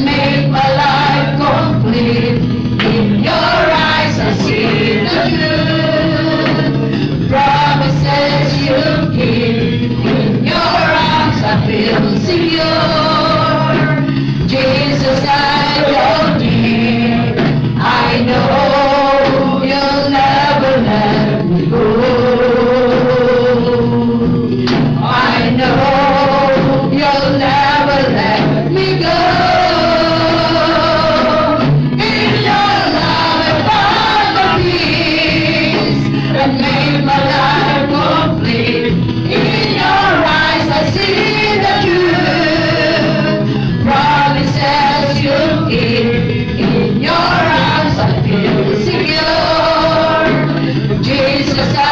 and make my life complete. In your eyes I see the truth. Promises you keep. In your arms I feel secure. Jesus, I don't need. I know you'll never let me go. I know you'll never let me go. In your love I found the peace that made my life complete. In your eyes I see the truth. Promises you keep. In your arms I feel secure. Jesus, I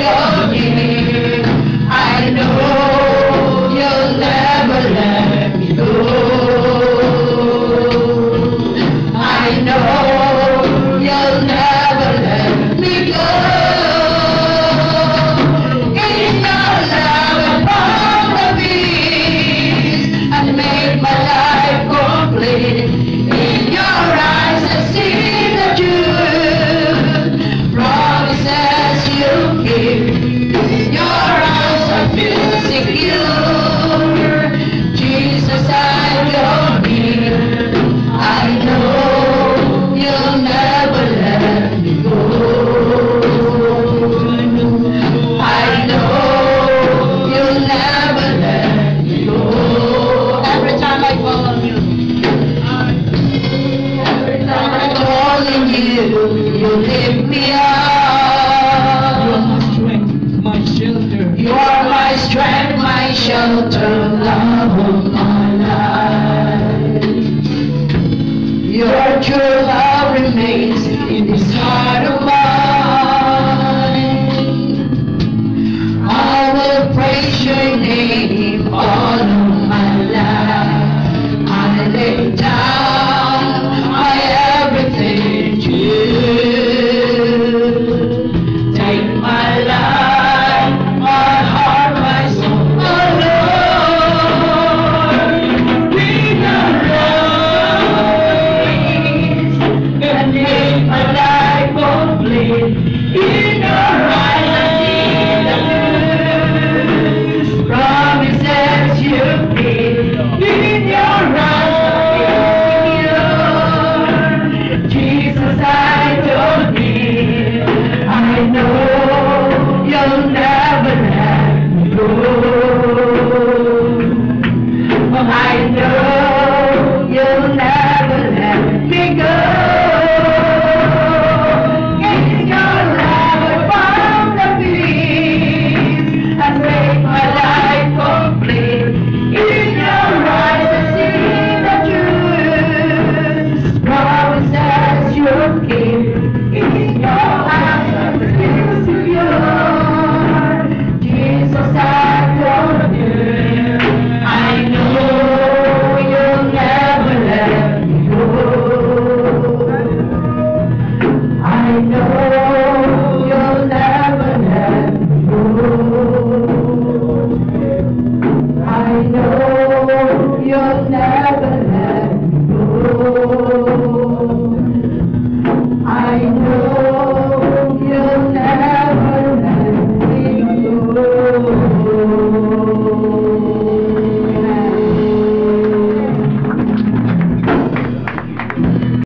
don't need. I know you'll never let me go. I know you'll never let me go. In your love I found the peace and made my life complete. In your eyes I see the truth. Promises you keep. In your arms I feel secure. Jesus, I don't need. I know you'll never let me go. I know you'll never let me go. Every time I call on you, every time I call on you, you lift me up. You are my strength, my shelter. You are my strength, my shelter, love of my life. Your truth